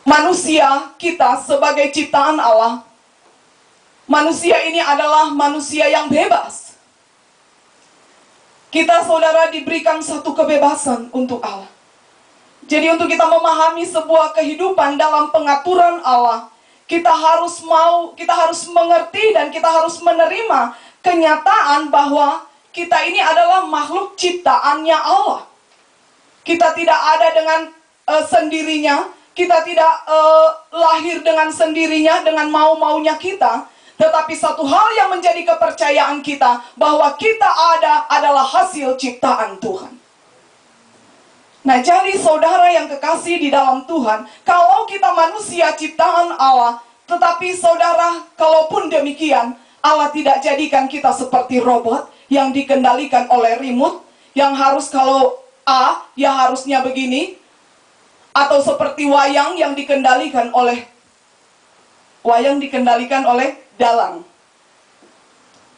manusia kita sebagai ciptaan Allah, manusia ini adalah manusia yang bebas. Kita, saudara, diberikan satu kebebasan untuk Allah. Jadi untuk kita memahami sebuah kehidupan dalam pengaturan Allah, kita harus mengerti dan kita harus menerima kenyataan bahwa kita ini adalah makhluk ciptaannya Allah. Kita tidak ada dengan sendirinya, kita tidak lahir dengan sendirinya, dengan mau-maunya kita. Tetapi satu hal yang menjadi kepercayaan kita, bahwa kita adalah hasil ciptaan Tuhan. Nah, jadi saudara yang kekasih di dalam Tuhan, kalau kita manusia ciptaan Allah, tetapi saudara, kalaupun demikian, Allah tidak jadikan kita seperti robot yang dikendalikan oleh remote, yang harus kalau A, ya harusnya begini, atau seperti wayang yang dikendalikan oleh dalang.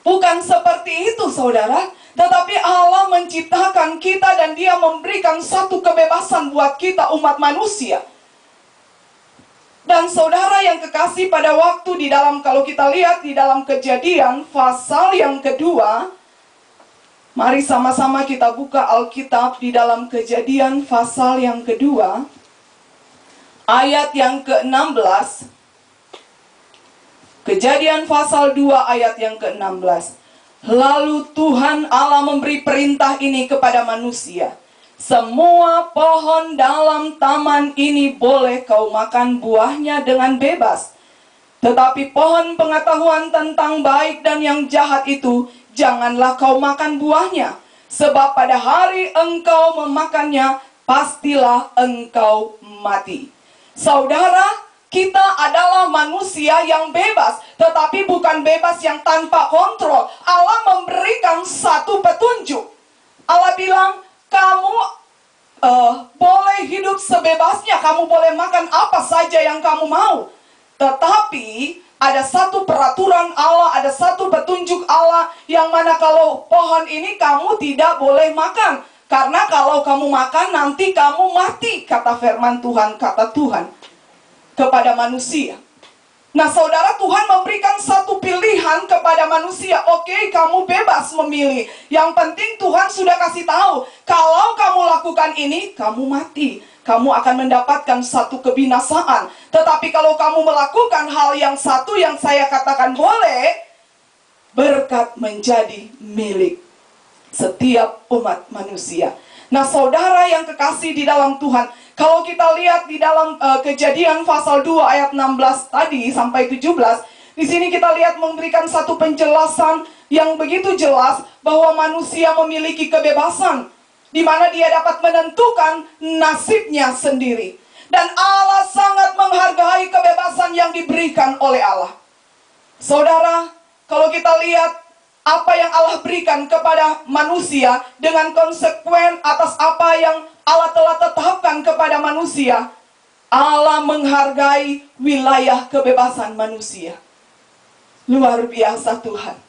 Bukan seperti itu, saudara. Tetapi Allah menciptakan kita dan Dia memberikan satu kebebasan buat kita umat manusia. Dan saudara yang kekasih, pada waktu di dalam, kalau kita lihat di dalam Kejadian pasal yang kedua, mari sama-sama kita buka Alkitab di dalam Kejadian pasal yang kedua, ayat yang ke-16. Kejadian pasal 2 ayat yang ke-16. Lalu Tuhan Allah memberi perintah ini kepada manusia. Semua pohon dalam taman ini boleh kau makan buahnya dengan bebas. Tetapi pohon pengetahuan tentang baik dan yang jahat itu, janganlah kau makan buahnya. Sebab pada hari engkau memakannya, pastilah engkau mati. Saudara, kita adalah manusia yang bebas, tetapi bukan bebas yang tanpa kontrol. Allah memberikan satu petunjuk. Allah bilang, kamu boleh hidup sebebasnya, kamu boleh makan apa saja yang kamu mau. Tetapi ada satu peraturan Allah, ada satu petunjuk Allah, yang mana kalau pohon ini kamu tidak boleh makan. Karena kalau kamu makan, nanti kamu mati, kata firman Tuhan, kata Tuhan kepada manusia. Nah, saudara, Tuhan memberikan satu pilihan kepada manusia. Oke, kamu bebas memilih. Yang penting Tuhan sudah kasih tahu, kalau kamu lakukan ini, kamu mati. Kamu akan mendapatkan satu kebinasaan. Tetapi kalau kamu melakukan hal yang satu yang saya katakan boleh, berkat menjadi milik setiap umat manusia. Nah, saudara yang kekasih di dalam Tuhan, kalau kita lihat di dalam Kejadian pasal 2 ayat 16 tadi sampai 17, di sini kita lihat memberikan satu penjelasan yang begitu jelas bahwa manusia memiliki kebebasan, di mana dia dapat menentukan nasibnya sendiri. Dan Allah sangat menghargai kebebasan yang diberikan oleh Allah. Saudara, kalau kita lihat apa yang Allah berikan kepada manusia dengan konsekuen atas apa yang Allah telah tetapkan kepada manusia, Allah menghargai wilayah kebebasan manusia. Luar biasa Tuhan.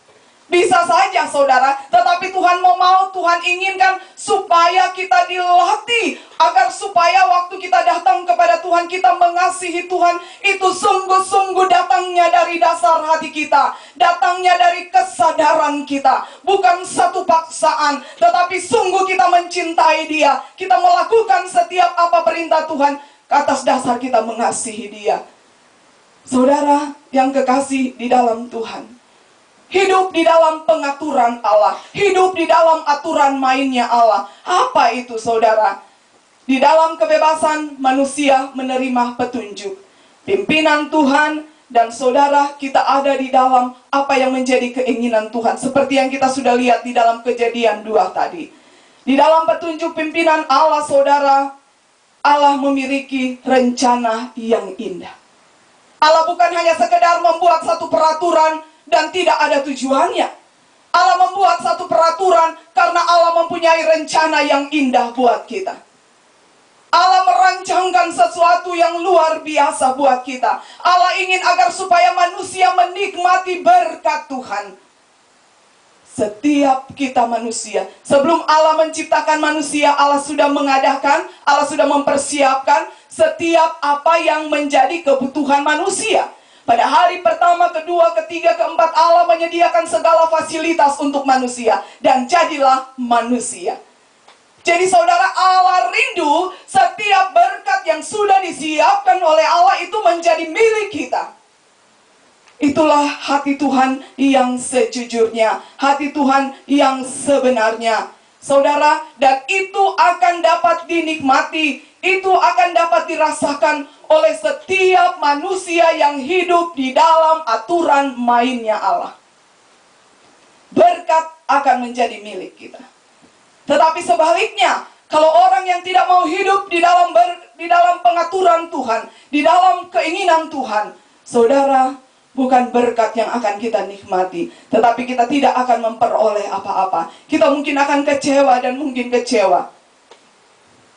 Bisa saja saudara, tetapi Tuhan mau, Tuhan inginkan supaya kita dilatih, agar supaya waktu kita datang kepada Tuhan, kita mengasihi Tuhan, itu sungguh-sungguh datangnya dari dasar hati kita, datangnya dari kesadaran kita, bukan satu paksaan, tetapi sungguh kita mencintai Dia, kita melakukan setiap apa perintah Tuhan atas dasar kita mengasihi Dia. Saudara yang kekasih di dalam Tuhan, hidup di dalam pengaturan Allah, hidup di dalam aturan mainnya Allah. Apa itu saudara? Di dalam kebebasan manusia menerima petunjuk, pimpinan Tuhan, dan saudara, kita ada di dalam apa yang menjadi keinginan Tuhan. Seperti yang kita sudah lihat di dalam Kejadian 2 tadi. Di dalam petunjuk pimpinan Allah, saudara, Allah memiliki rencana yang indah. Allah bukan hanya sekedar membuat satu peraturan dan tidak ada tujuannya. Allah membuat satu peraturan karena Allah mempunyai rencana yang indah buat kita. Allah merancangkan sesuatu yang luar biasa buat kita. Allah ingin agar supaya manusia menikmati berkat Tuhan. Setiap kita manusia, sebelum Allah menciptakan manusia, Allah sudah mengadakan, Allah sudah mempersiapkan setiap apa yang menjadi kebutuhan manusia. Pada hari pertama, kedua, ketiga, keempat, Allah menyediakan segala fasilitas untuk manusia. Dan jadilah manusia. Jadi saudara, Allah rindu setiap berkat yang sudah disiapkan oleh Allah itu menjadi milik kita. Itulah hati Tuhan yang sejujurnya, hati Tuhan yang sebenarnya. Saudara, dan itu akan dapat dinikmati, itu akan dapat dirasakan oleh setiap manusia yang hidup di dalam aturan mainnya Allah. Berkat akan menjadi milik kita. Tetapi sebaliknya, kalau orang yang tidak mau hidup di dalam pengaturan Tuhan, di dalam keinginan Tuhan, saudara, bukan berkat yang akan kita nikmati, tetapi kita tidak akan memperoleh apa-apa. Kita mungkin akan kecewa dan mungkin kecewa.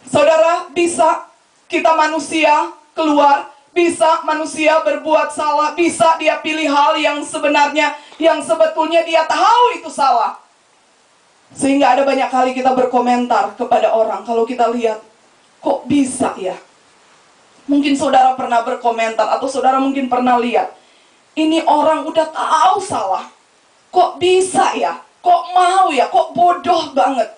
Saudara, bisa kita manusia keluar, bisa manusia berbuat salah, bisa dia pilih hal yang sebenarnya, yang sebetulnya dia tahu itu salah. Sehingga ada banyak kali kita berkomentar kepada orang, kalau kita lihat, kok bisa ya? Mungkin saudara pernah berkomentar, atau saudara mungkin pernah lihat, ini orang udah tahu salah. Kok bisa ya? Kok mau ya? Kok bodoh banget?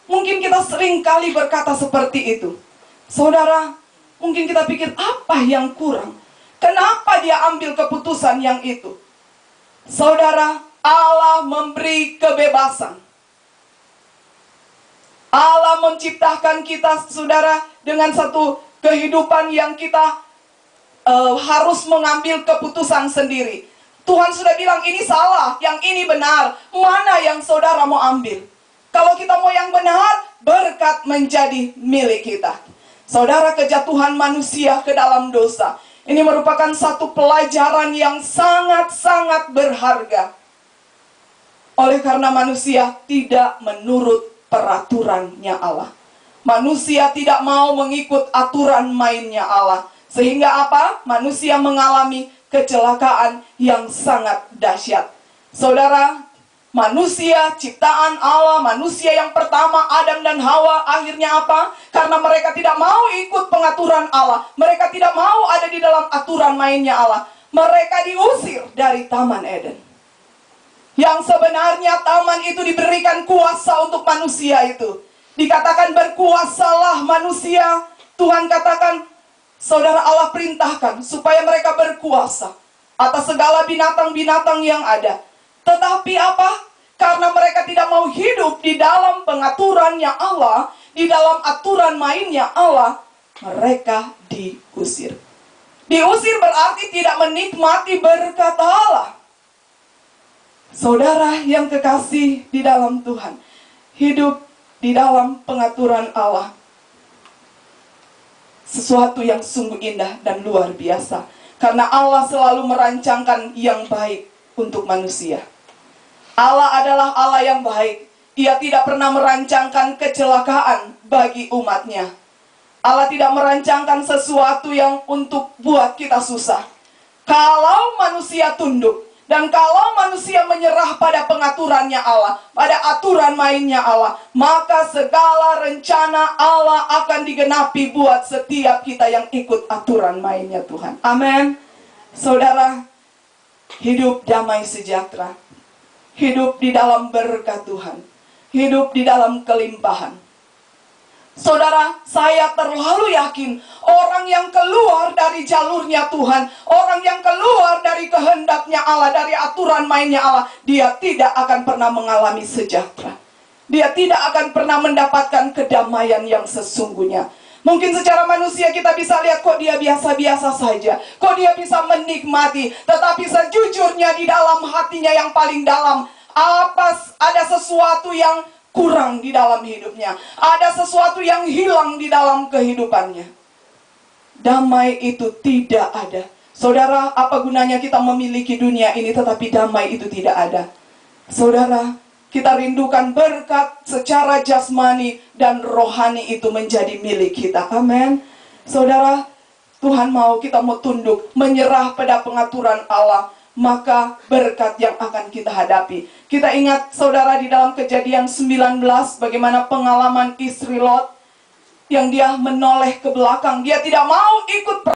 Mungkin kita sering kali berkata seperti itu. Saudara, mungkin kita pikir apa yang kurang? Kenapa dia ambil keputusan yang itu? Saudara, Allah memberi kebebasan. Allah menciptakan kita, saudara, dengan satu kehidupan yang kita harus mengambil keputusan sendiri. Tuhan sudah bilang ini salah, yang ini benar. Mana yang saudara mau ambil? Kalau kita mau yang benar, berkat menjadi milik kita. Saudara, kejatuhan manusia ke dalam dosa, ini merupakan satu pelajaran yang sangat-sangat berharga. Oleh karena manusia tidak menurut peraturannya Allah. Manusia tidak mau mengikut aturan mainnya Allah. Sehingga apa? Manusia mengalami kecelakaan yang sangat dahsyat. Saudara, manusia ciptaan Allah, manusia yang pertama Adam dan Hawa, akhirnya apa? Karena mereka tidak mau ikut pengaturan Allah, mereka tidak mau ada di dalam aturan mainnya Allah, mereka diusir dari Taman Eden. Yang sebenarnya taman itu diberikan kuasa untuk manusia itu. Dikatakan berkuasalah manusia. Tuhan katakan, saudara, Allah perintahkan supaya mereka berkuasa atas segala binatang-binatang yang ada. Tetapi apa? Karena mereka tidak mau hidup di dalam pengaturannya Allah, di dalam aturan mainnya Allah, mereka diusir. Diusir berarti tidak menikmati berkat Allah. Saudara yang kekasih di dalam Tuhan, hidup di dalam pengaturan Allah, sesuatu yang sungguh indah dan luar biasa. Karena Allah selalu merancangkan yang baik untuk manusia. Allah adalah Allah yang baik. Ia tidak pernah merancangkan kecelakaan bagi umatnya. Allah tidak merancangkan sesuatu yang untuk buat kita susah. Kalau manusia tunduk, dan kalau manusia menyerah pada pengaturannya Allah, pada aturan mainnya Allah, maka segala rencana Allah akan digenapi buat setiap kita yang ikut aturan mainnya Tuhan. Amin. Saudara, hidup damai sejahtera, hidup di dalam berkat Tuhan, hidup di dalam kelimpahan. Saudara, saya terlalu yakin orang yang keluar dari jalurnya Tuhan, orang yang keluar dari kehendaknya Allah, dari aturan mainnya Allah, dia tidak akan pernah mengalami sejahtera. Dia tidak akan pernah mendapatkan kedamaian yang sesungguhnya. Mungkin secara manusia kita bisa lihat kok dia biasa-biasa saja, kok dia bisa menikmati, tetapi sejujurnya di dalam hatinya yang paling dalam, ada sesuatu yang kurang di dalam hidupnya. Ada sesuatu yang hilang di dalam kehidupannya. Damai itu tidak ada. Saudara, apa gunanya kita memiliki dunia ini tetapi damai itu tidak ada? Saudara, kita rindukan berkat secara jasmani dan rohani itu menjadi milik kita. Amin. Saudara, Tuhan mau kita mau tunduk, menyerah pada pengaturan Allah, maka berkat yang akan kita hadapi. Kita ingat saudara di dalam Kejadian 19 bagaimana pengalaman istri Lot yang dia menoleh ke belakang. Dia tidak mau ikut